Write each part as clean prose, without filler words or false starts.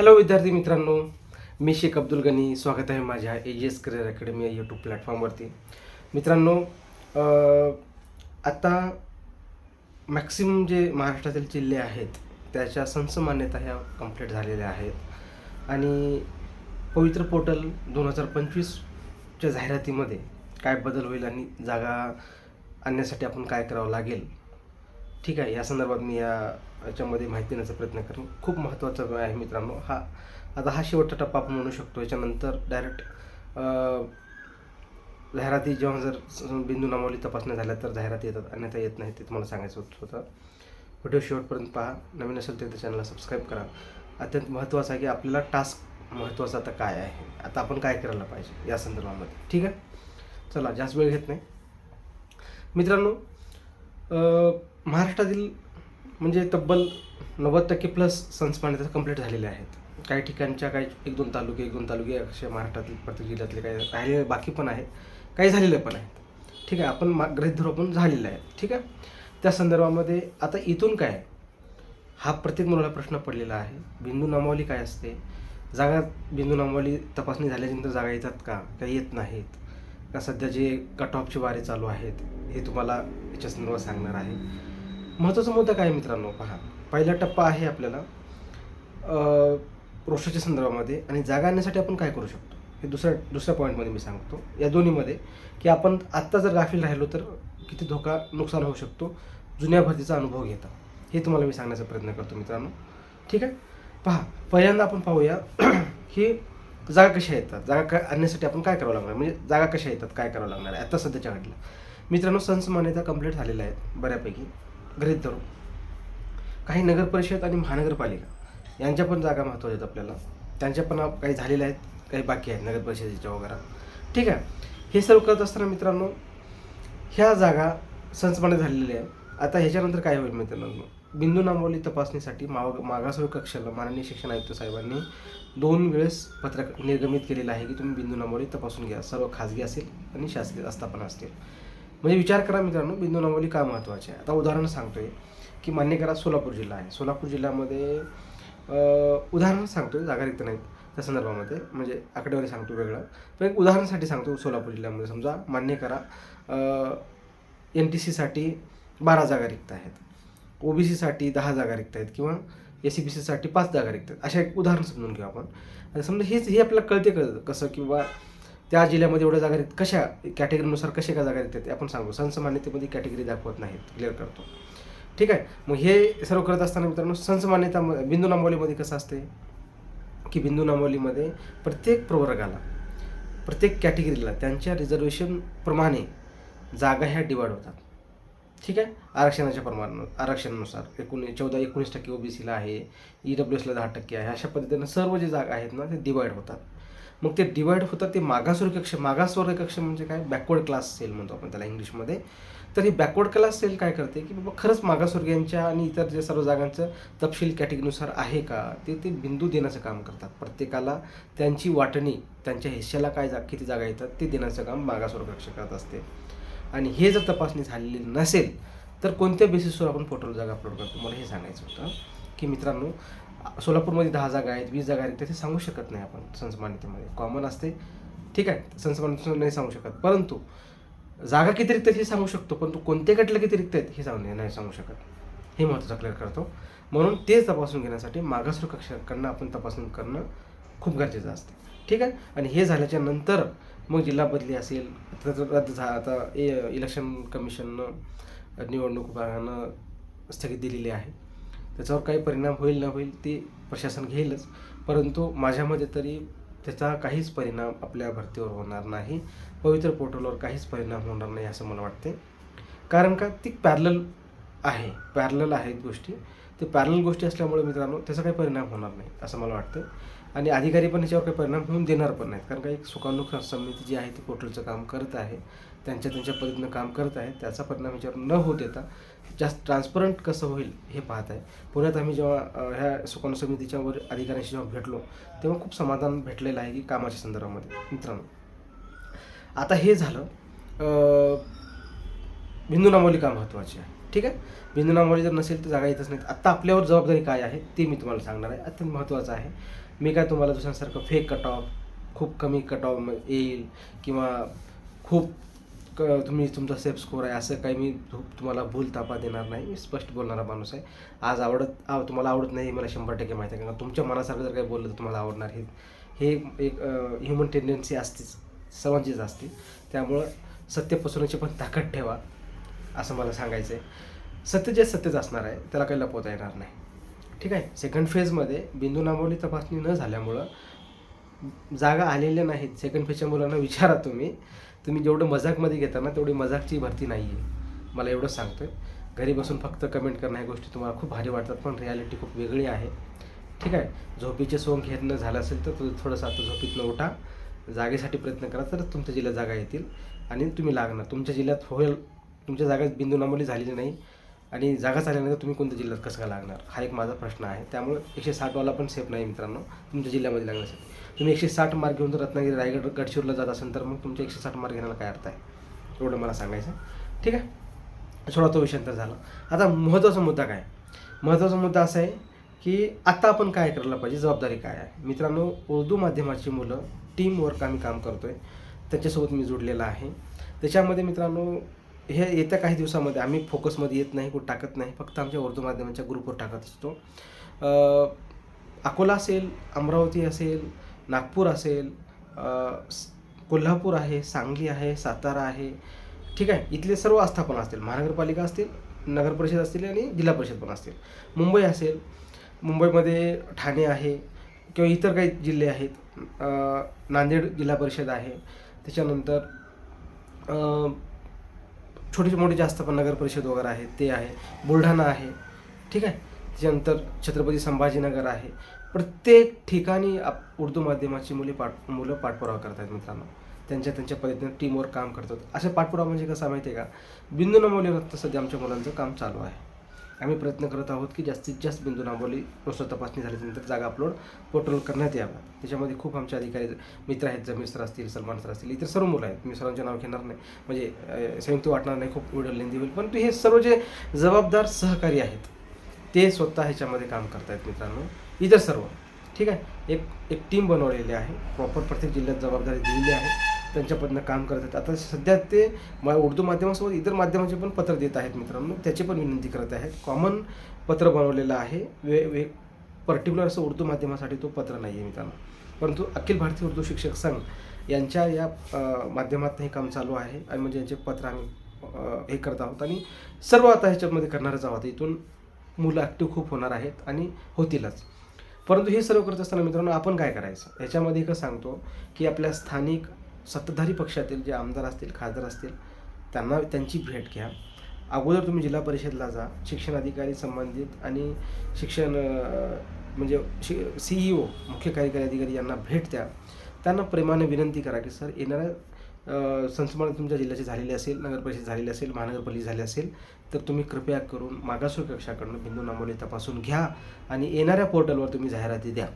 Hello विद्यार्थी मित्रांनो, मी शेख अब्दुल गनी. स्वागत आहे माझ्या AGS करिअर अकॅडमी या यूट्यूब प्लॅटफॉर्मवरती. मित्रांनो, आता मॅक्सिमम जे महाराष्ट्रातील जिल्हे आहेत त्याच्या संसमान्यता ह्या कंप्लीट झालेल्या आहेत आणि पवित्र पोर्टल 2025च्या जाहिरातीमध्ये काय बदल होईल आणि जागा आणण्यासाठी आपण काय करावं लागेल, ठीक आहे, या संदर्भात मी याच्यामध्ये माहिती देण्याचा प्रयत्न करेन. खूप महत्त्वाचा आहे मित्रांनो. आता शेवटचा टप्पा आपण म्हणू शकतो. याच्यानंतर डायरेक्ट जाहिराती जेव्हा जर बिंदू नामावली तपासण्या झाल्या तर जाहिराती येतात, अन्यथा येत नाही. ते तुम्हाला सांगायचं होतं. व्हिडिओ शेवटपर्यंत पहा. नवीन असेल तर त्या चॅनलला सबस्क्राईब करा. अत्यंत महत्त्वाचं आहे की आपल्याला टास्क महत्त्वाचा आता काय आहे, आता आपण काय करायला पाहिजे या संदर्भामध्ये. ठीक आहे, चला जास्त वेळ घेत नाही मित्रांनो. महाराष्ट्रातील म्हणजे तब्बल 90% प्लस संसमान्यता कंप्लीट झालेल्या आहेत. काही ठिकाणच्या काही एक दोन तालुके असे महाराष्ट्रातील प्रत्येक जिल्ह्यातले काही राहिलेले बाकी पण आहेत, काही झालेले पण आहेत. ठीक आहे, आपण गृहीत धरू आपण झालेलं आहे. ठीक आहे, त्या संदर्भामध्ये आता इथून काय, हा प्रत्येक मुलाला प्रश्न पडलेला आहे. बिंदू नामावली काय असते, जागा बिंदू नामावली तपासणी झाल्यानंतर जागा येतात का, काही येत नाहीत का, सध्या जे कट ऑफचे वारे चालू आहेत हे तुम्हाला याच्या संदर्भात सांगणार आहे. महत्त्वाचा मुद्दा काय मित्रांनो, पहा. पहिला टप्पा आहे आपल्याला रोस्टरच्या संदर्भामध्ये आणि जागा आणण्यासाठी आपण काय करू शकतो हे दुसऱ्या पॉईंटमध्ये मी सांगतो. या दोन्हीमध्ये की आपण आत्ता जर गाफील राहिलो तर किती नुकसान होऊ शकतो जुन्या भरतीचा अनुभव घेता, हे तुम्हाला मी सांगण्याचा प्रयत्न करतो मित्रांनो. ठीक आहे, पहा. पहिल्यांदा आपण पाहूया की जागा कशा येतात, जागा आणण्यासाठी आपण काय करावं लागणार, म्हणजे जागा कशा येतात, काय करावं लागणार आहे आता सध्याच्या घडीला. मित्रांनो, संसमान्यता कंप्लीट झालेल्या आहेत बऱ्यापैकी गृहीत धरू. काही नगरपरिषद आणि महानगरपालिका यांच्या पण जागा महत्त्वाच्या आहेत आपल्याला. त्यांच्या पण काही झालेल्या आहेत, काही बाकी आहेत नगरपरिषदेच्या वगैरे. ठीक आहे, हे सर्व करत असताना मित्रांनो ह्या जागा संसमान्य झालेल्या आहेत. आता ह्याच्यानंतर काय होईल मित्रांनो, बिंदू नामावली तपासणीसाठी मागासवर्ग कक्षाला माननीय शिक्षण आयुक्त साहेबांनी 2 वेळेस पत्रक निर्गमित केलेलं आहे की तुम्ही बिंदू नामावली तपासून घ्या. सर्व खाजगी असेल आणि शासकीय आस्थापना असतील. म्हणजे विचार करा मित्रांनो, बिंदू नामावली का महत्त्वाची आहे. आता उदाहरण सांगतोय की मान्य करा सोलापूर जिल्हा आहे. सोलापूर जिल्ह्यामध्ये उदाहरण सांगतोय, जागा रिक्त नाहीत त्या संदर्भामध्ये, म्हणजे आकडेवारी सांगतो वेगळं, पण एक उदाहरणासाठी सांगतो. सोलापूर जिल्ह्यामध्ये समजा मान्य करा NTCसाठी 12 जागा रिक्त आहेत, OBCसाठी 10 जागा रिक्त आहेत किंवा SCBCसाठी 5 जागा रिक्त आहेत. अशा एक उदाहरण समजून घेऊ आपण. आणि समजा हे आपल्याला कळते कसं की बाबा त्या जिल्ह्यामध्ये एवढ्या जागा रिक्त कशा कॅटेगरीनुसार कशा का जागा रिक्त आहेत ते आपण सांगू. संसमान्यतेमध्ये कॅटेगरी दाखवत नाहीत, क्लिअर करतो. ठीक आहे, मग हे सर्व करत असताना मित्रांनो संसमान्यता बिंदू नामावलीमध्ये कसं असते की बिंदू नामावलीमध्ये प्रत्येक प्रवर्गाला प्रत्येक कॅटेगरीला त्यांच्या रिझर्वेशनप्रमाणे जागा ह्या डिवाइड होतात. ठीक आहे, आरक्षणानुसार 14-19% OBCला आहे, EWSला 10% आहे. अशा पद्धतीनं सर्व जे जागा आहेत ना ते डिवाइड होतात. मग ते डिवाइड होतात ते मागासवर्ग कक्ष म्हणजे काय, बॅकवर्ड क्लास सेल म्हणतो आपण त्याला इंग्लिशमध्ये. तर ही बॅकवर्ड क्लास सेल काय करते की बाबा खरंच मागासवर्गीयांच्या आणि इतर जे सर्व जागांचं तपशील कॅटेगरीनुसार आहे का ते बिंदू देण्याचं काम करतात. प्रत्येकाला त्यांची वाटणी, त्यांच्या हिश्श्याला किती जागा येतात ते देण्याचं काम मागासवर्ग कक्ष करत असते. आणि हे जर तपासणी झालेली नसेल तर कोणत्या बेसिसवर आपण पोर्टल जागा अपलोड करतो, मला हे सांगायचं होतं की मित्रांनो सोलापूरमध्ये 10 जागा आहेत, 20 जागा आहेत, ते सांगू शकत नाही आपण. संसमान्यतेमध्ये कॉमन असते. ठीक आहे, संसमान्यतेमध्ये नाही सांगू शकत, परंतु जागा किती रिक्त आहेत हे सांगू शकतो, परंतु कोणत्या गटाला किती रिक्त आहेत हे नाही सांगू शकत. हे महत्त्वाचं क्लिअर करतो. म्हणून ते तपासून घेण्यासाठी मागासवर्ग कक्षाकडनं आपण तपासणी करणं खूप गरजेचं असते. ठीक आहे, आणि हे झाल्याच्या नंतर मग जिल्हा बदली असेल आता इलेक्शन कमिशननं निवडणूक विभागानं स्थगित दिलेली आहे. त्याच्यावर काही परिणाम होईल न होईल ते प्रशासन घेईलच, परंतु माझ्यामध्ये तरी त्याचा काहीच परिणाम आपल्या भरतीवर होणार नाही, पवित्र पोर्टलवर काहीच परिणाम होणार नाही असं मला वाटते. कारण का ती पॅरलल आहेत गोष्टी. ते पॅरलल गोष्टी असल्यामुळे मित्रांनो त्याचा काही परिणाम होणार नाही असं मला वाटतं. आणि अधिकारी पण याच्यावर काही परिणाम होऊन देणार पण नाहीत, कारण का एक सुकाणू समिती जी आहे ती पोर्टलचं काम करत आहे, त्यांच्या पद्धतीनं काम करत आहे. त्याचा परिणाम याच्यावर न होऊ देता जास्त ट्रान्सपरंट कसं होईल हे पाहत आहे. पुण्यात आम्ही जेव्हा ह्या सुकाणू समितीच्या वर अधिकाऱ्यांशी जेव्हा भेटलो तेव्हा खूप समाधान भेटलेलं आहे की कामाच्या संदर्भामध्ये. मित्रांनो आता हे झालं बिंदू नामावली का महत्त्वाची आहे. ठीक आहे. बिंदू नामावली जर नसेल तर जागा येतच नाहीत. आत्ता आपल्यावर जबाबदारी काय आहे ते मी तुम्हाला सांगणार आहे, अत्यंत महत्त्वाचं आहे. मी काय तुम्हाला दुसऱ्यांसारखं फेक कट ऑफ, खूप कमी कट ऑफ येईल किंवा खूप तुम्ही तुमचा सेफ स्कोर आहे असं काही मी तुम्हाला भूल तापा देणार नाही. मी स्पष्ट बोलणारा माणूस आहे. आज तुम्हाला आवडत नाही मला 100% माहिती आहे, कारण तुमच्या मनासारखं जर काही बोललं तर तुम्हाला आवडणार हे एक ह्युमन टेंडन्सी असतेच, सर्वांचीच असते. त्यामुळं सत्य पसरवण्याची पण ताकद ठेवा असं मला सांगायचं आहे. सत्य जे सत्यच असणार आहे, त्याला काही लपवता येणार नाही. ठीक आहे. सेकंड फेजमध्ये बिंदू नामावली तपासणी न झाल्यामुळं जागा आलेल्या नाहीत. सेकंड फेजच्या मुलांना विचारा तुम्ही जेवढं मजाकमध्ये घेता ना तेवढी मजाकची भरती नाही आहे. मला एवढंच सांगतो आहे. घरी बसून फक्त कमेंट करणं ह्या गोष्टी तुम्हाला खूप भारी वाटतात, पण रिॲलिटी खूप वेगळी आहे. ठीक आहे. झोपेचे सोंग घेणं झालं असेल तर थोडंसं आता झोपेतनं उठा, जागेसाठी प्रयत्न करा, तर तुमच्या जिल्ह्यात जागा येतील आणि तुम्ही लागणार. तुमच्या जिल्ह्यात होईल, तुमच्या जागेत बिंदू नामावली झालेली नाही आणि जागाच आल्या नाही तर तुम्ही कोणत्या जिल्ह्यात कसं काय लागणार, हा एक माझा प्रश्न आहे. त्यामुळे 160वाला पण सेफ नाही मित्रांनो तुमच्या जिल्ह्यामध्ये लागण्यासाठी. तुम्ही 160 मार्क घेऊन जर रत्नागिरी, रायगड, गडचिरोलीला जात असेल तर मग तुमच्या 160 मार्क घेण्याला काय अर्थ आहे, एवढं मला सांगायचं. ठीक आहे. थोडा तो विषयांतर झाला. आता महत्त्वाचा मुद्दा काय? महत्त्वाचा मुद्दा असा आहे की आता आपण काय करायला पाहिजे, जबाबदारी काय आहे. मित्रांनो, उर्दू माध्यमाची मुलं टीमवर्क आम्ही काम करतो आहे, त्याच्यासोबत मी जोडलेला आहे. त्याच्यामध्ये मित्रांनो हे येत्या काही दिवसामध्ये आम्ही फोकसमध्ये येत नाही, कुठं टाकत नाही, फक्त आमच्या उर्दू माध्यमाच्या ग्रुपवर टाकत असतो. अकोला असेल, अमरावती असेल, नागपूर असेल, कोल्हापूर आहे, सांगली आहे, सातारा आहे. ठीक आहे. इथले सर्व आस्थापना असतील, महानगरपालिका असतील, नगरपरिषद असतील आणि जिल्हा परिषद पण असतील. मुंबई असेल, मुंबईमध्ये ठाणे आहे किंवा इतर काही जिल्हे आहेत. नांदेड जिल्हा परिषद आहे. त्याच्यानंतर छोटे मोठे जास्त पण नगर परिषद वगैरे आहेत ते आहे. बुलढाणा आहे. ठीक आहे. त्याच्यानंतर छत्रपती संभाजीनगर आहे. प्रत्येक ठिकाणी उर्दू माध्यमाची मुलं पाठपुरावा करत आहेत मित्रांनो. त्यांच्या पद्धतीने टीमवर्क काम करतात. असे पाठपुरावा म्हणजे कसा माहिती आहे का, बिंदू नामावलीवर सध्या आमच्या मुलांचं काम चालू आहे. आम्ही प्रयत्न करत आहोत की जास्तीत जास्त बिंदू नामावली रोस्टर तपासणी झाल्यानंतर जागा अपलोड पोर्टल करण्यात यावा. त्याच्यामध्ये खूप आमचे अधिकारी मित्र आहेत, जमीर सर असतील, सलमान सर असतील, इतर सर्व मुलं आहेत. मी सर्वांचे नाव घेणार नाही, म्हणजे संयुक्त वाटणार नाही, खूप व्हिडिओ लेंदी होईल. पण हे सर्व जे जबाबदार सहकारी आहेत ते स्वतः ह्याच्यामध्ये काम करत आहेत मित्रांनो. इतर सर्व ठीक आहे. एक टीम बनवलेली आहे, प्रॉपर प्रत्येक जिल्ह्यात जबाबदारी दिलेली आहे, त्यांच्याकडनं काम करत आहेत. आता सध्या ते उर्दू माध्यमासोबत इतर माध्यमाचे पण पत्र देत आहेत मित्रांनो, त्याची पण विनंती करत आहेत. कॉमन पत्र बनवलेलं आहे, पर्टिक्युलर असं उर्दू माध्यमासाठी तो पत्र नाही आहे मित्रांनो. परंतु अखिल भारतीय उर्दू शिक्षक संघ यांच्या या माध्यमातून हे काम चालू आहे आणि म्हणजे यांचे पत्र आम्ही हे करत आहोत आणि सर्व आता ह्याच्यामध्ये करणारच आहोत. इथून मुलं ॲक्टिव्ह खूप होणार आहेत आणि होतीलच. परंतु हे सर्व करत असताना मित्रांनो आपण काय करायचं, ह्याच्यामध्ये एकच सांगतो की आपल्या स्थानिक सत्ताधारी पक्षातील जे आमदार असतील, खासदार असतील, त्यांची भेट घ्या. अगोदर तुम्ही जिल्हा परिषदला जा, शिक्षण अधिकारी संबंधित आणि शिक्षण म्हणजे CEO मुख्य कार्यकारी अधिकारी यांना भेट द्या. त्यांना प्रेमाने विनंती करा की सर, येणाऱ्या संस्मरण तुमच्या जिल्ह्याची झालेली असेल, नगरपरिषद झालेली असेल, महानगरपालिका झाली असेल तर तुम्ही कृपया करून मागासवर्गीय कक्षाकडून बिंदू नामावली तपासून घ्या आणि येणाऱ्या पोर्टलवर तुम्ही जाहिराती द्या,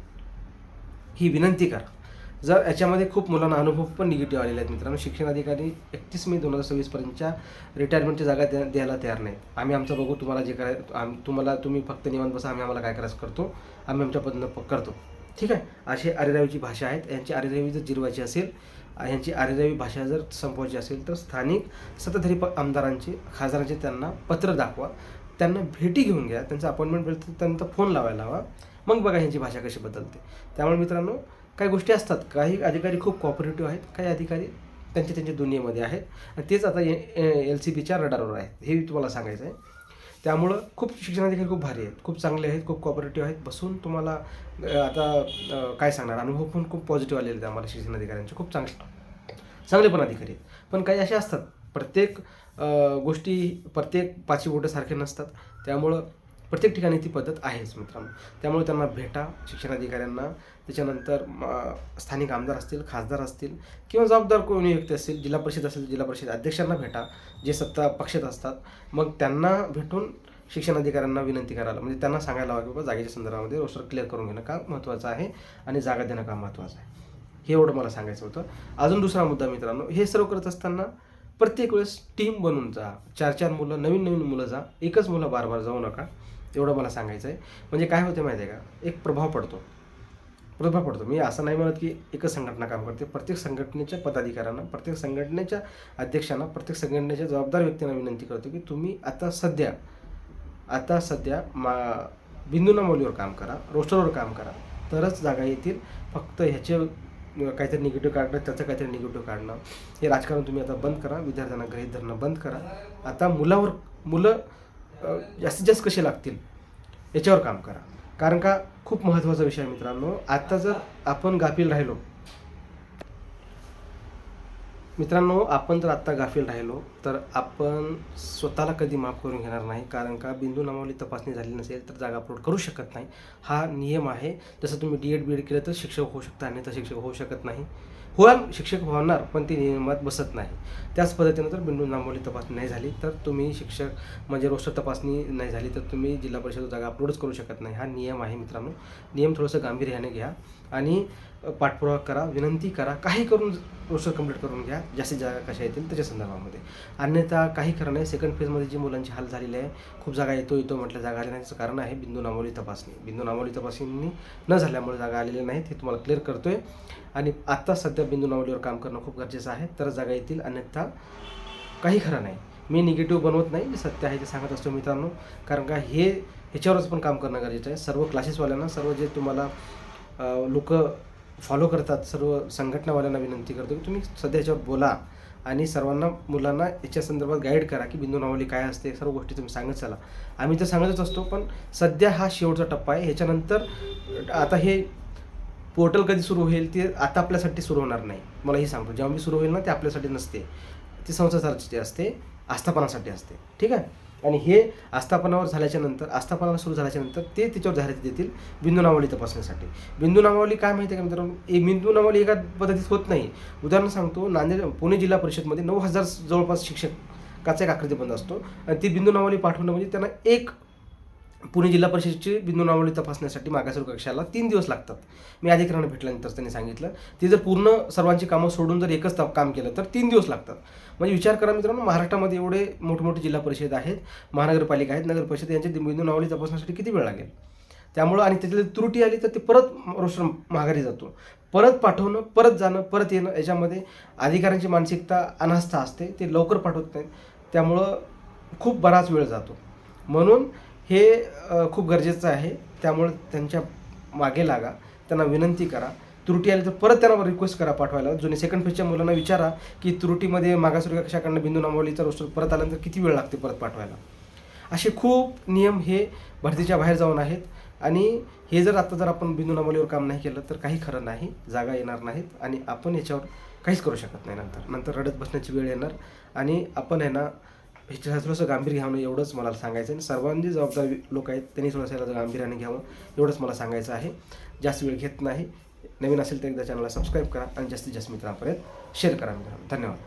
ही विनंती करा. जर याच्यामध्ये खूप मुलांना अनुभव पण निगेटिव्ह आलेले आहेत मित्रांनो. शिक्षण अधिकारी 31 मे 2026पर्यंतच्या रिटायरमेंटच्या जागा द्यायला तयार नाहीत. आम्ही आमचं बघू, तुम्हाला जे करायचं तुम्ही फक्त निवांत बसा, आम्ही आम्हाला काय करायचं करतो, आम्ही आमच्या पद्धतीनं करतो. ठीक आहे. अशी अरेरावीची भाषा आहेत. यांची अरेरावी जर जिरवायची असेल, यांची अरेरावी भाषा जर संपवायची असेल तर स्थानिक सत्ताधारी आमदारांचे, खासदारांचे त्यांना पत्र दाखवा, त्यांना भेटी घेऊन घ्या, त्यांचा अपॉइंटमेंट भेटतं, त्यांचा फोन लावायला हवा, मग बघा यांची भाषा कशी बदलते. त्यामुळे मित्रांनो काही गोष्टी असतात, काही अधिकारी खूप कॉपरेटिव्ह आहेत, काही अधिकारी त्यांच्या दुनियेमध्ये आहेत आणि तेच आता LCBच्या रडारवर आहेत, हे तुम्हाला सांगायचं आहे. त्यामुळं खूप शिक्षणाधिकारी खूप भारी आहेत, खूप चांगले आहेत, खूप कॉपरेटिव्ह आहेत. बसून तुम्हाला आता काय सांगणार, अनुभव पण खूप पॉझिटिव्ह आलेले आहेत आम्हाला शिक्षणाधिकाऱ्यांचे, खूप चांगले पण अधिकारी आहेत. पण काही असे असतात, प्रत्येक गोष्टी प्रत्येक पाची बोटं सारखे नसतात. त्यामुळं प्रत्येक ठिकाणी ती पद्धत आहेच मित्रांनो. त्यामुळे त्यांना भेटा, शिक्षणाधिकाऱ्यांना. त्याच्यानंतर स्थानिक आमदार असतील, खासदार असतील किंवा जबाबदार कोणी व्यक्ती असतील, जिल्हा परिषद असेल जिल्हा परिषद अध्यक्षांना भेटा, जे सत्ता पक्षात असतात. मग त्यांना भेटून शिक्षणाधिकाऱ्यांना विनंती करायला, म्हणजे त्यांना सांगायला हवं की बाबा जागेच्या संदर्भामध्ये रोस्टर क्लिअर करून घेणं का महत्त्वाचं आहे आणि जागा देणं का महत्त्वाचं आहे, हे एवढं मला सांगायचं होतं. अजून दुसरा मुद्दा मित्रांनो, हे सर्व करत असताना प्रत्येक वेळेस टीम बनवून जा, 4-4 मुलं, नवीन मुलं जा, एकच मुलं बार जाऊ नका, एवढं मला सांगायचं आहे. म्हणजे काय होते माहिती आहे का, एक प्रभाव पडतो. मी असं नाही म्हणत की एकच संघटना काम करते. प्रत्येक संघटनेच्या पदाधिकाऱ्यांना, प्रत्येक संघटनेच्या अध्यक्षांना, प्रत्येक संघटनेच्या जबाबदार व्यक्तींना विनंती करतो की तुम्ही आता सध्या बिंदू नमवलीवर काम करा, रोस्टरवर काम करा, तरच जागा येतील. फक्त ह्याचे काहीतरी निगेटिव्ह काढणं, त्याचं काहीतरी निगेटिव्ह काढणं, हे राजकारण तुम्ही आता बंद करा. विद्यार्थ्यांना गृहीत धरणं बंद करा. आता मुलं जास्तीत जास्त कसे लागतील याच्यावर काम करा. कारण का खूप महत्त्वाचा विषय आहे मित्रांनो. आता जर आपण गाफील राहिलो तर आपण स्वतःला कधी माफ करून घेणार नाही. कारण का बिंदू नामावली तपासणी झाली नसेल तर जागा अपलोड करू शकत नाही, हा नियम आहे. जसं तुम्ही D.Ed B.Ed केलं तर शिक्षक होऊ शकता, अन्यथा शिक्षक होऊ शकत नाही. शिक्षक होणार पण ते नियमात बसत नाही. त्याच पद्धतीनं जर बिंदू नामावली तपासणी नाही झाली तर तुम्ही शिक्षक म्हणजे रोस्टर तपासणी नाही झाली तर तुम्ही जिल्हा परिषद जागा अपलोडच करू शकत नाही. हा नियम आहे मित्रांनो. नियम थोडंसं गांभीर्याने घ्या आणि पाठपुरावा करा, विनंती करा, काही करून रोस्टर कंप्लीट करून घ्या. जास्तीत जागा कशा येतील त्याच्या संदर्भामध्ये. अन्यथा काही खरं नाही. सेकंड फेजमध्ये जी मुलांची हाल झालेली आहे, खूप जागा येतो म्हटलं जागा आली नाही, त्याचं कारण आहे बिंदू नामावली तपासणी न झाल्यामुळे जागा आलेल्या नाहीत, हे तुम्हाला क्लिअर करतोय. आणि आत्ता सध्या बिंदू नामावलीवर काम करणं खूप गरजेचं आहे, तर जागा येतील, अन्यथा काही खरं नाही. मी निगेटिव्ह बनवत नाही, जे सत्य आहे ते सांगत असतो मित्रांनो. कारण का ह्याच्यावरच पण काम करणं गरजेचं आहे. सर्व क्लासेसवाल्यांना, सर्व जे तुम्हाला लोक फॉलो करतात, सर्व संघटनावाल्यांना विनंती करतो की तुम्ही सध्या याच्यावर बोला आणि सर्वांना मुलांना याच्या संदर्भात गाईड करा की बिंदू नामावली काय असते, सर्व गोष्टी तुम्ही सांगत चला. आम्ही तर सांगतच असतो, पण सध्या हा शेवटचा टप्पा आहे. ह्याच्यानंतर आता हे पोर्टल कधी सुरू होईल ते आता आपल्यासाठी सुरू होणार नाही. मला हे सांगतो, जेव्हा मी सुरू होईल ना ते आपल्यासाठी नसते, ती संस्थांसाठी असते, आस्थापनासाठी असते. ठीक आहे. आणि हे आस्थापनावर सुरू झाल्याच्या नंतर ते त्याच्यावर जाहिराती देतील बिंदू नामावली तपासण्यासाठी. बिंदू नामावली काय माहिती आहे का मित्रांनो, बिंदू नामावली एका पद्धतीत होत नाही. उदाहरण सांगतो, पुणे जिल्हा परिषदमध्ये 9,000 जवळपास शिक्षकाचा एक आकृतीबंध असतो आणि ती बिंदू नामावली पाठवणं म्हणजे त्यांना एक पुणे जिल्हा परिषदेची बिंदू नामावली तपासण्यासाठी मागासवर्ग कक्षाला 3 दिवस लागतात. मी अधिकाऱ्यांना भेटल्यानंतर त्यांनी सांगितलं, ते जर पूर्ण सर्वांची कामं सोडून जर एकच काम केलं तर 3 दिवस लागतात. म्हणजे विचार करा मित्रांनो, महाराष्ट्रामध्ये एवढे मोठमोठे जिल्हा परिषद आहेत, महानगरपालिका आहेत, नगर परिषद, यांच्या बिंदू नामावली तपासण्यासाठी किती वेळ लागेल. त्यामुळं आणि त्यातली त्रुटी आली तर ते परत रोस्टर माघारी जातो. परत पाठवणं, परत जाणं, परत येणं, याच्यामध्ये अधिकाऱ्यांची मानसिकता अनास्था असते, ते लवकर पाठवत नाहीत. त्यामुळं खूप बराच वेळ जातो. म्हणून हे खूप गरजेचं आहे. त्यामुळे त्यांच्या मागे लागा, त्यांना विनंती करा. त्रुटी आली तर परत त्यांना रिक्वेस्ट करा पाठवायला. जुने सेकंड फेजच्या मुलांना विचारा की त्रुटीमध्ये मागासवर्गीय कक्षाकडनं बिंदू नामावलीचा रोस्टर परत आल्यानंतर किती वेळ लागते परत पाठवायला. असे खूप नियम हे भरतीच्या बाहेर जाऊन आहेत. आणि हे जर आपण बिंदू नामावलीवर काम नाही केलं तर काही खरं नाही, जागा येणार नाहीत आणि आपण याच्यावर काहीच करू शकत नाही. नंतर रडत बसण्याची वेळ येणार आणि आपण आहे ना ह्याच्या थोडंसं गांभीर्य घ्यावं, एवढंच मला सांगायचं आहे. आणि सर्वांनी जबाबदार लोक आहेत त्यांनी थोडंसं गांभीर्याने घ्यावं, एवढंच मला सांगायचं आहे. जास्त वेळ घेत नाही. नवीन असेल तर एकदा चॅनलला सबस्क्राईब करा आणि जास्तीत जास्त मित्रांपर्यंत शेअर करा मित्रांनो. धन्यवाद.